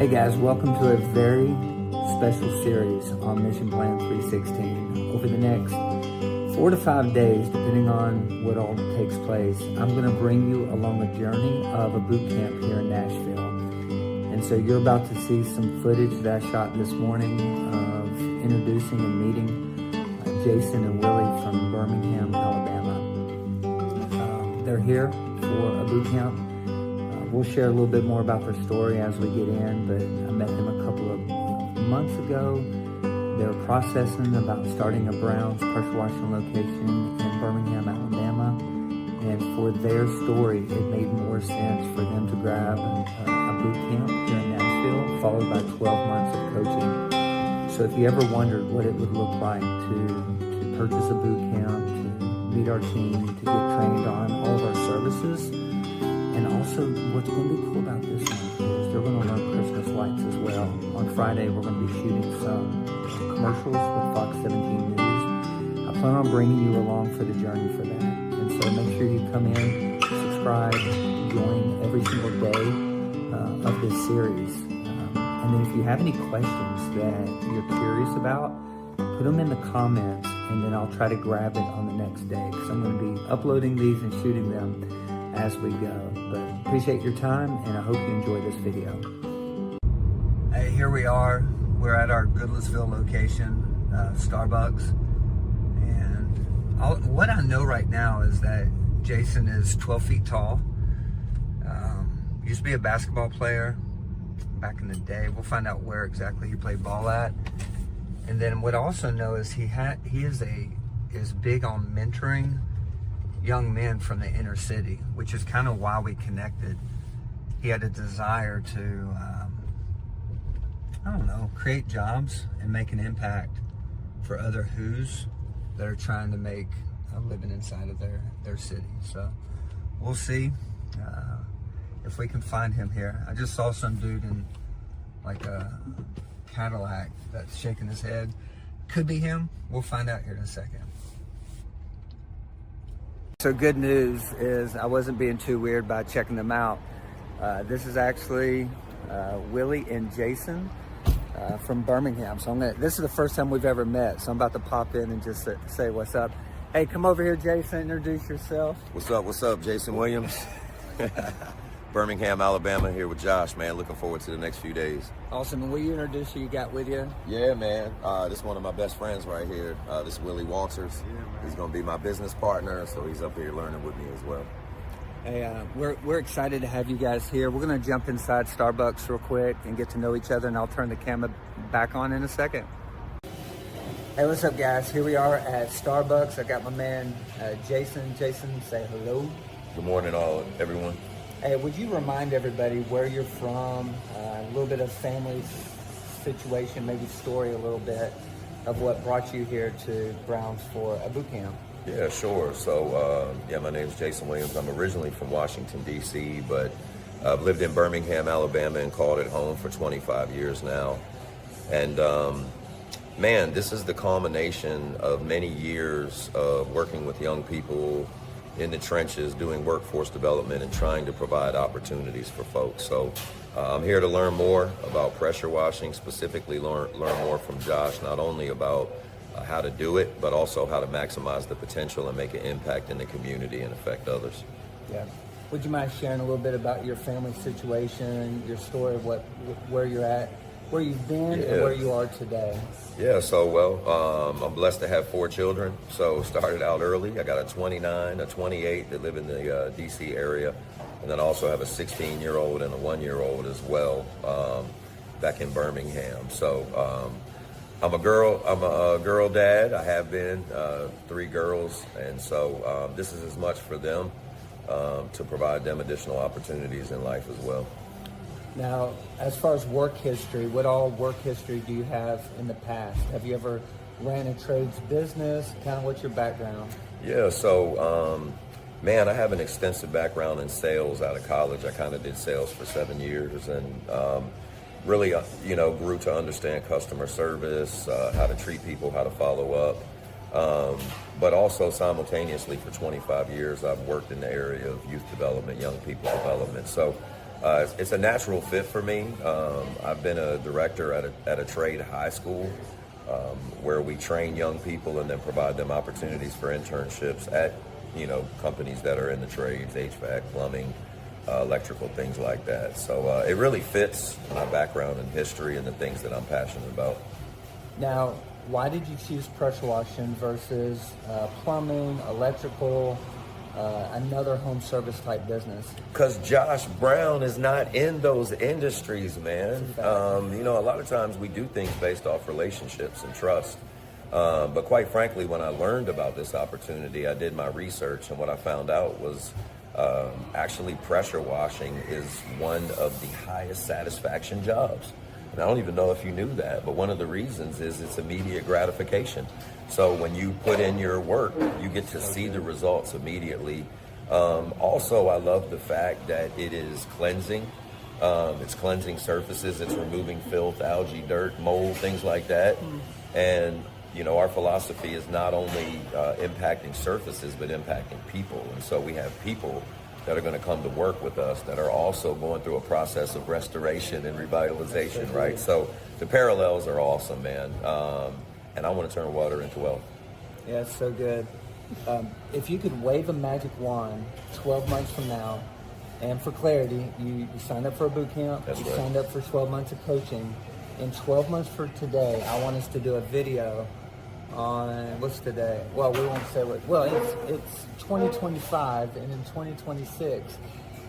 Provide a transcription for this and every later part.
Hey guys, welcome to a very special series on Mission Plan 316. Over the next 4 to 5 days, depending on what all takes place, I'm going to bring you along a journey of a boot camp here in Nashville. And so you're about to see some footage that I shot this morning of introducing and meeting Jason and Willie from Birmingham, Alabama. They're here for a boot camp. We'll share a little bit more about their story as we get in, but I met them a couple of months ago. They were processing about starting a Brown's pressure washing location in Birmingham, Alabama. And for their story, it made more sense for them to grab a boot camp here in Nashville, followed by 12 months of coaching. So if you ever wondered what it would look like to purchase a boot camp, to meet our team, to get trained on all of our services, and also, what's going to be cool about this one is they're going to learn Christmas lights as well. On Friday, we're going to be shooting some commercials with Fox 17 News. I plan on bringing you along for the journey for that. And so make sure you come in, subscribe, join every single day of this series. And then if you have any questions that you're curious about, put them in the comments, and then I'll try to grab it on the next day, because I'm going to be uploading these and shooting them as we go. But appreciate your time, and I hope you enjoy this video. Hey, here we are. We're at our Goodlettsville location, Starbucks. And what I know right now is that Jason is 12 feet tall. Used to be a basketball player back in the day. We'll find out where exactly he played ball at. And then what I also know is he is big on mentoring young men from the inner city, which is kind of why we connected. He had a desire to, create jobs and make an impact for other who's that are trying to make a living inside of their city. So we'll see if we can find him here. I just saw some dude in like a Cadillac that's shaking his head. Could be him. We'll find out here in a second. So good news is I wasn't being too weird by checking them out. This is actually Willie and Jason from Birmingham. So this is the first time we've ever met. So I'm about to pop in and just say what's up. Hey, come over here, Jason. Introduce yourself. What's up? Jason Williams. Birmingham, Alabama, here with Josh, man. Looking forward to the next few days. Awesome. And will you introduce who you got with you? Yeah, man. This is one of my best friends right here. This is Willie Walters. Yeah, he's going to be my business partner, so he's up here learning with me as well. Hey, we're excited to have you guys here. We're going to jump inside Starbucks real quick and get to know each other, and I'll turn the camera back on in a second. Hey, what's up, guys? Here we are at Starbucks. I got my man, Jason. Jason, say hello. Good morning, everyone. Hey, would you remind everybody where you're from, a little bit of family situation, maybe story a little bit of what brought you here to Browns for a boot camp? Yeah, sure. So, my name's Jason Williams. I'm originally from Washington, D.C., but I've lived in Birmingham, Alabama, and called it home for 25 years now. And, man, this is the culmination of many years of working with young people in the trenches, doing workforce development and trying to provide opportunities for folks. So I'm here to learn more about pressure washing, specifically learn more from Josh, not only about how to do it, but also how to maximize the potential and make an impact in the community and affect others. Yeah. Would you mind sharing a little bit about your family situation, your story, where you're at, where you've been, and where you are today? Yeah, so, I'm blessed to have 4 children. So started out early. I got a 29, a 28 that live in the D.C. area, and then I also have a 16-year-old and a 1-year-old as well back in Birmingham. So I'm a girl dad. I have been 3 girls, and so this is as much for them to provide them additional opportunities in life as well. Now, as far as work history, what all work history do you have in the past? Have you ever ran a trades business? Kind of what's your background? Yeah, so, man, I have an extensive background in sales out of college. I kind of did sales for 7 years and really, grew to understand customer service, how to treat people, how to follow up. But also simultaneously for 25 years, I've worked in the area of youth development, young people development. So It's a natural fit for me. I've been a director at a trade high school where we train young people and then provide them opportunities for internships at, companies that are in the trades, HVAC, plumbing, electrical, things like that. So it really fits my background and history and the things that I'm passionate about. Now, why did you choose pressure washing versus plumbing, electrical, another home service type business? Because Josh Brown is not in those industries, man. A lot of times we do things based off relationships and trust. But quite frankly, when I learned about this opportunity, I did my research, and what I found out was actually pressure washing is one of the highest satisfaction jobs. And I don't even know if you knew that, but one of the reasons is it's immediate gratification. So when you put in your work, you get to see the results immediately. Also, I love the fact that it is cleansing. It's cleansing surfaces. It's removing filth, algae, dirt, mold, things like that. And, our philosophy is not only impacting surfaces, but impacting people. And so we have people that are going to come to work with us that are also going through a process of restoration and revitalization, right? So the parallels are awesome, man. And I want to turn water into wealth. Yeah, it's so good. If you could wave a magic wand 12 months from now, and for clarity, you signed up for a boot camp, That's you right. signed up for 12 months of coaching. In 12 months for today, I want us to do a video on, what's today? Well, we won't say what, well, it's 2025, and in 2026,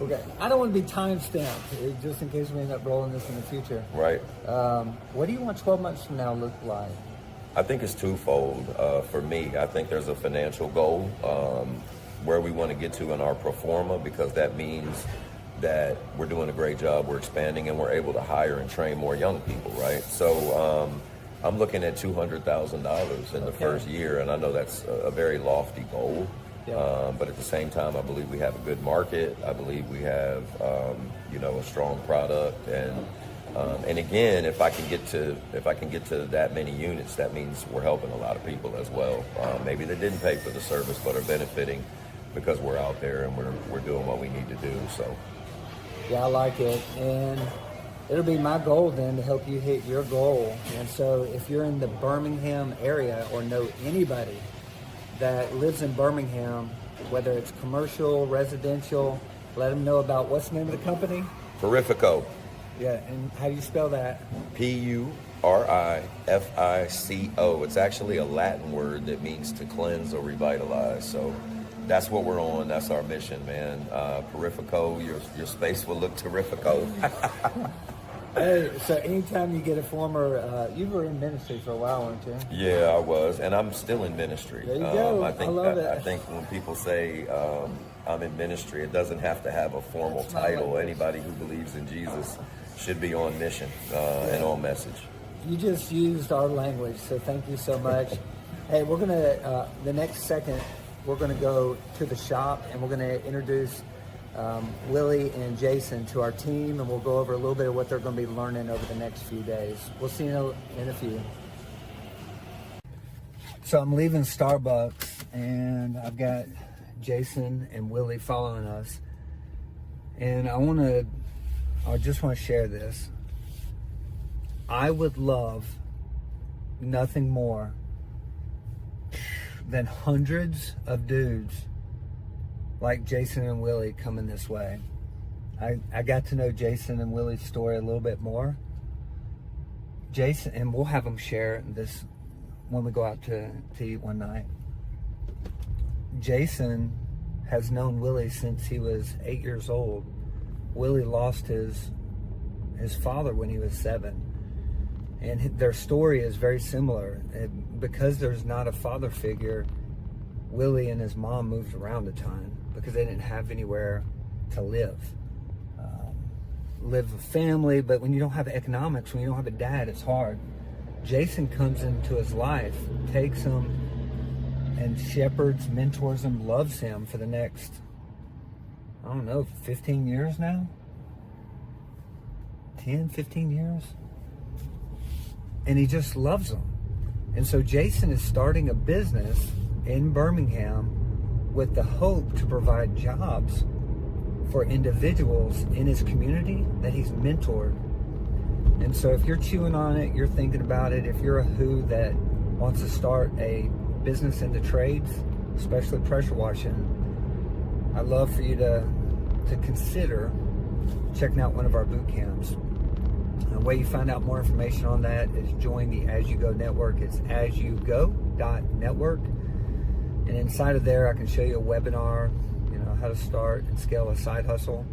okay, I don't want to be time-stamped, just in case we end up rolling this in the future. Right. What do you want 12 months from now look like? I think it's twofold for me. I think there's a financial goal where we want to get to in our pro forma, because that means that we're doing a great job, we're expanding, and we're able to hire and train more young people, right? So I'm looking at $200,000 in the first year, and I know that's a very lofty goal. Yeah. But at the same time, I believe we have a good market. I believe we have, a strong product, and again, if I can get to that many units, that means we're helping a lot of people as well. Maybe they didn't pay for the service, but are benefiting because we're out there and we're doing what we need to do. So, yeah, I like it, and it'll be my goal then to help you hit your goal. And so, if you're in the Birmingham area or know anybody that lives in Birmingham, whether it's commercial, residential, let them know about what's the name of the company? Purifico. Yeah, and how do you spell that? Purifico. It's actually a Latin word that means to cleanse or revitalize. So that's what we're on. That's our mission, man. Purifico, your space will look terrifico. Hey, so anytime you get a former, you were in ministry for a while, weren't you? Yeah, I was, and I'm still in ministry. There you go. I love it. I think when people say I'm in ministry, it doesn't have to have a formal title. Anybody who believes in Jesus should be on mission and on message. You just used our language, so thank you so much. Hey, we're gonna the next second we're gonna go to the shop and we're gonna introduce Willie and Jason to our team, and we'll go over a little bit of what they're going to be learning over the next few days. We'll see you in a few. So I'm leaving Starbucks, and I've got Jason and Willie following us, and I just want to share this. I would love nothing more than hundreds of dudes like Jason and Willie coming this way. I got to know Jason and Willie's story a little bit more. Jason, and we'll have them share this when we go out to eat one night. Jason has known Willie since he was 8 years old. Willie lost his father when he was 7. And their story is very similar. Because there's not a father figure, Willie and his mom moved around a ton because they didn't have anywhere to live a family. But when you don't have economics, when you don't have a dad, it's hard. Jason comes into his life, takes him and shepherds, mentors him, loves him for the next, 15 years now? 10, 15 years? And he just loves him. And so Jason is starting a business in Birmingham with the hope to provide jobs for individuals in his community that he's mentored. And so if you're chewing on it, you're thinking about it, if you're a who that wants to start a business in the trades, especially pressure washing, I'd love for you to consider checking out one of our boot camps. The way you find out more information on that is join the As You Go network. It's asyougo.network. And inside of there, I can show you a webinar, how to start and scale a side hustle.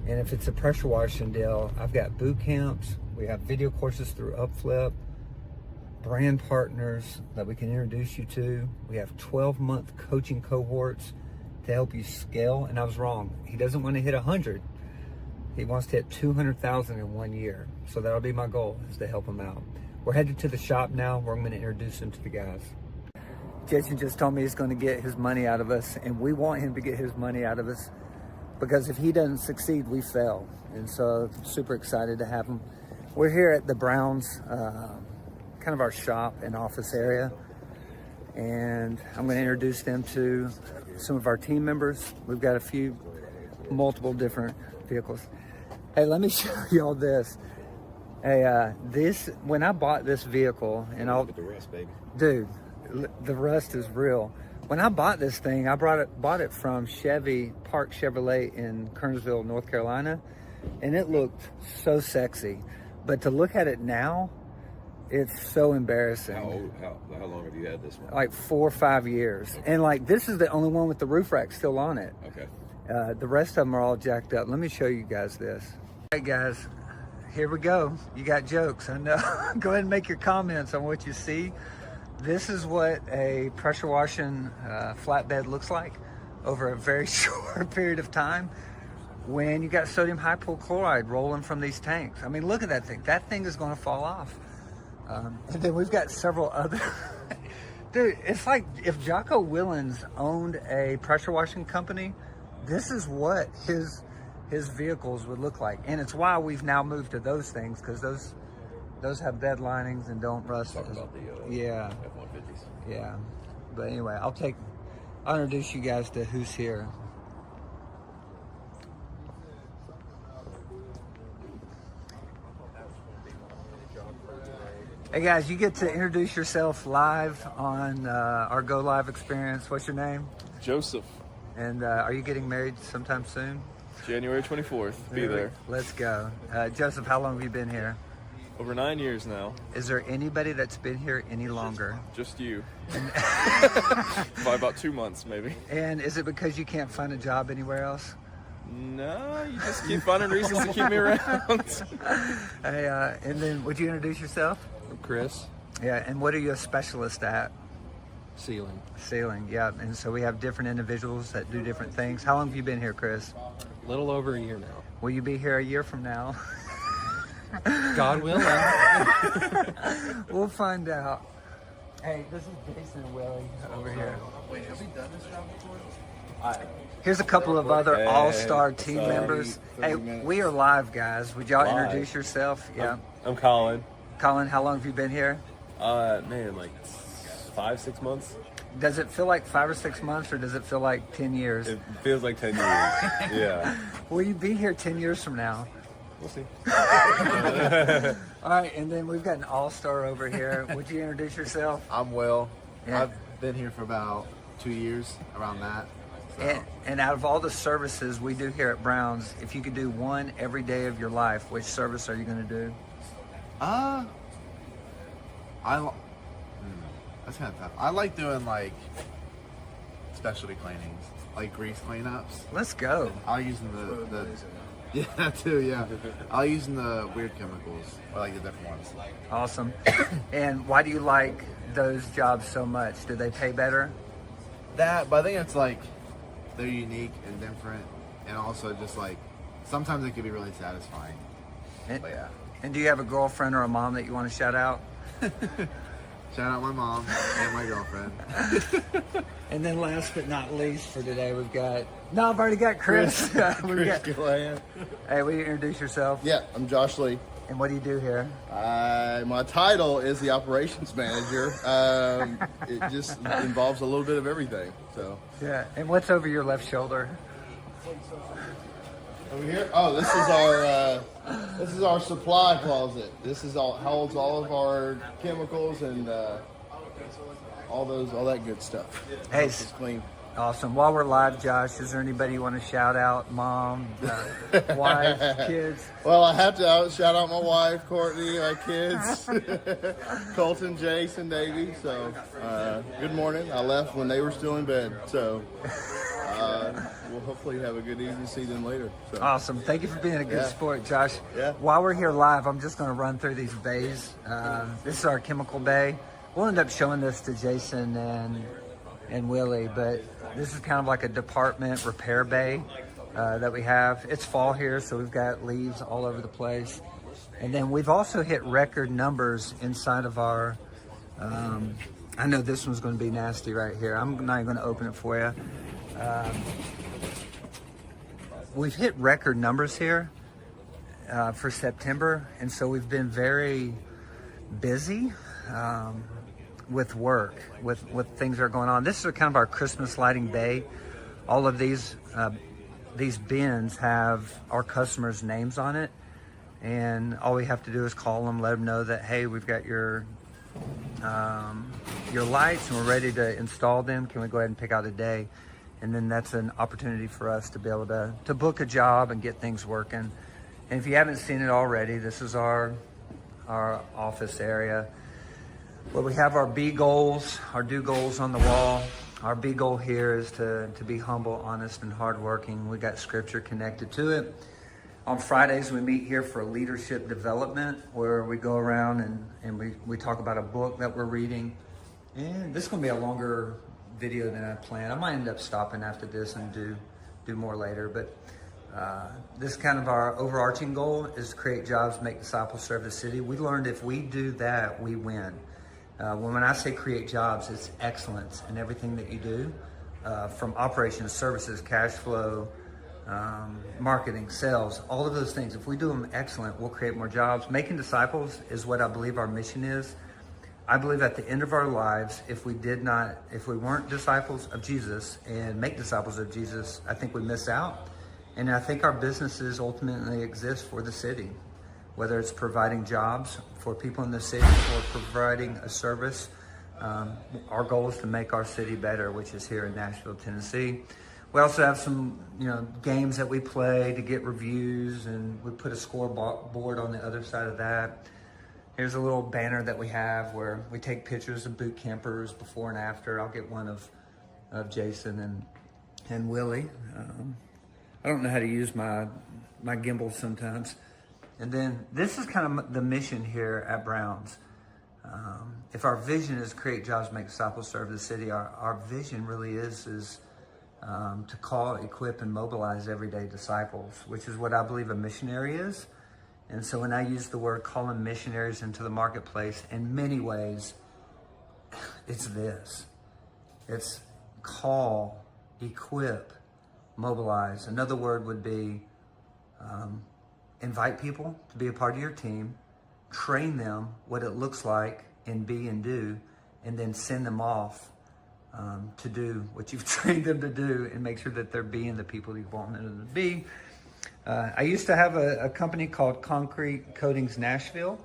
And if it's a pressure washing deal, I've got boot camps. We have video courses through Upflip, brand partners that we can introduce you to. We have 12-month coaching cohorts to help you scale. And I was wrong. He doesn't want to hit 100. He wants to hit 200,000 in 1 year. So that'll be my goal, is to help him out. We're headed to the shop now where I'm going to introduce him to the guys. Jason just told me he's going to get his money out of us, and we want him to get his money out of us, because if he doesn't succeed, we fail. And so I'm super excited to have him. We're here at the Browns, kind of our shop and office area. And I'm going to introduce them to some of our team members. We've got multiple different vehicles. Hey, let me show y'all this. Hey, when I bought this vehicle, and I'll, look at the rust, baby. Dude, the rust is real. When I bought this thing, I bought it from Chevy Park Chevrolet in Kernersville, North Carolina, and it looked so sexy. But to look at it now, it's so embarrassing. How long have you had this one? Like 4 or 5 years. Okay. And this is the only one with the roof rack still on it. Okay. The rest of them are all jacked up. Let me show you guys this. All right, guys, here we go. You got jokes, I know. Go ahead and make your comments on what you see. This is what a pressure washing flatbed looks like over a very short period of time when you got sodium hypochlorite rolling from these tanks. I mean, look at that thing. That thing is going to fall off. And then we've got several other... Dude, it's like if Jocko Willens owned a pressure washing company, this is what his vehicles would look like. And it's why we've now moved to those things, because those have bed linings and don't rust. Talk about the yeah, F-150s. Yeah. But anyway, I'll introduce you guys to who's here. Hey guys, you get to introduce yourself live on our Go Live experience. What's your name? Joseph. And are you getting married sometime soon? January 24th. Be there. Let's go. Joseph, how long have you been here? Over 9 years now. Is there anybody that's been here any longer? Just you. By about 2 months, maybe. And is it because you can't find a job anywhere else? No, you just keep finding reasons to keep me around. Hey, and then would you introduce yourself? I'm Chris. Yeah, and what are you a specialist at? Sealing. Sealing, yeah. And so we have different individuals that do different things. How long have you been here, Chris? A little over a year now. Will you be here a year from now? God willing. We'll find out. Hey, this is Jason and Willie over here. Wait, have we done this job before? Here's a couple of other all-star team 30 members. Hey, minutes. we are live, guys. Would y'all introduce yourself? Yeah. I'm Colin. Colin, how long have you been here? Man, like 5-6 months. Does it feel like 5 or 6 months, or does it feel like 10 years? It feels like 10 years. Yeah. Will you be here 10 years from now? We'll see. All right, and then we've got an all-star over here. Would you introduce yourself? I'm Will. Yeah. I've been here for about 2 years, around that. So. And out of all the services we do here at Browns, if you could do one every day of your life, which service are you going to do? That's kind of tough. I like doing like specialty cleanings, like grease cleanups. Let's go. I'll use the yeah, too, yeah. I'll use the weird chemicals, or like the different ones. Awesome. And why do you like those jobs so much? Do they pay better? But I think it's like they're unique and different, and also just like sometimes it can be really satisfying. And, But yeah. and do you have a girlfriend or a mom that you want to shout out? Shout out my mom and my girlfriend. And then last but not least for today, we've got... No, I've already got Chris. Gillian. Hey, will you introduce yourself? Yeah, I'm Josh Lee. And what do you do here? My title is the operations manager. It just involves a little bit of everything. So Yeah. And what's over your left shoulder? Over here. Oh, this is our supply closet. This is holds all of our chemicals and all that good stuff. Hey, It's clean. awesome. While we're live, Josh, is there anybody you want to shout out? Mom, wife, kids? Well, I have to shout out my wife, Courtney, my kids, Colton, Jason, Davey. So, good morning. I left when they were still in bed. So, we'll hopefully have a good evening to see them later. So. Awesome. Thank you for being a good sport, Josh. Yeah. While we're here live, I'm just going to run through these bays. This is our chemical bay. We'll end up showing this to Jason and Willie, but this is kind of like a department repair bay that we have. It's fall here, so we've got leaves all over the place. And then we've also hit record numbers inside of our, I know this one's going to be nasty right here. I'm not even going to open it for you. We've hit record numbers here for September, and so we've been very busy with work, with things that are going on. This is kind of our Christmas lighting bay. All of these bins have our customers' names on it, and all we have to do is call them, let them know that, hey, we've got your lights and we're ready to install them. Can we go ahead and pick out a day? And then that's an opportunity for us to be able to book a job and get things working. And if you haven't seen it already, this is our office area where we have our B goals, our do goals on the wall. Our B goal here is to be humble, honest, and hardworking. We got scripture connected to it. On Fridays, we meet here for leadership development, where we go around and we talk about a book that we're reading. And this is going to be a longer video than I planned. I might end up stopping after this and do more later. But this is kind of our overarching goal, is to create jobs, make disciples, serve the city. We learned if we do that, we win. When I say create jobs, it's excellence in everything that you do, from operations, services, cash flow, marketing, sales, all of those things. If we do them excellent, we'll create more jobs. Making disciples is what I believe our mission is. I believe at the end of our lives, if we weren't disciples of Jesus and make disciples of Jesus, I think we miss out. And I think our businesses ultimately exist for the city, whether it's providing jobs for people in the city or providing a service. Our goal is to make our city better, which is here in Nashville, Tennessee. We also have some, games that we play to get reviews, and we put a scoreboard on the other side of that. Here's a little banner that we have where we take pictures of boot campers before and after. I'll get one of Jason and Willie. I don't know how to use my gimbal sometimes. And then this is kind of the mission here at Brown's. If our vision is create jobs, make disciples, serve the city, our vision really is to call, equip, and mobilize everyday disciples, which is what I believe a missionary is. And so when I use the word calling missionaries into the marketplace, in many ways, it's this. It's call, equip, mobilize. Another word would be invite people to be a part of your team, train them what it looks like in be and do, and then send them off to do what you've trained them to do and make sure that they're being the people you want them to be. I used to have a company called Concrete Coatings Nashville,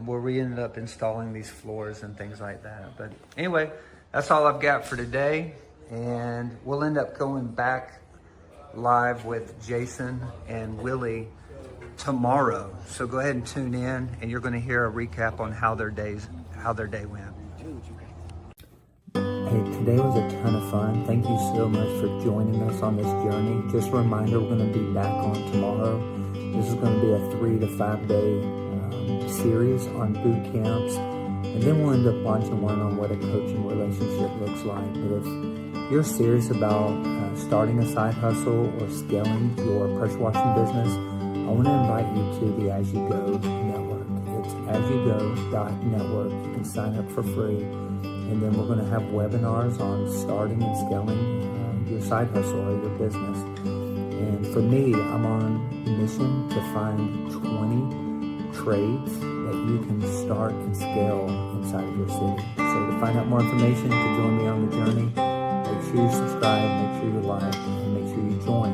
where we ended up installing these floors and things like that. But anyway, that's all I've got for today. And we'll end up going back live with Jason and Willie tomorrow. So go ahead and tune in, and you're going to hear a recap on how their day went. Hey, today was a ton of fun. Thank you so much for joining us on this journey. Just a reminder, we're going to be back on tomorrow. This is going to be a 3 to 5 day series on boot camps. And then we'll end up launching one on what a coaching relationship looks like. But if you're serious about starting a side hustle or scaling your pressure washing business, I want to invite you to the As You Go network. It's asyougo.network. You can sign up for free. And then we're going to have webinars on starting and scaling your side hustle or your business. And for me, I'm on a mission to find 20 trades that you can start and scale inside of your city. So to find out more information, to join me on the journey, make sure you subscribe, make sure you like, and make sure you join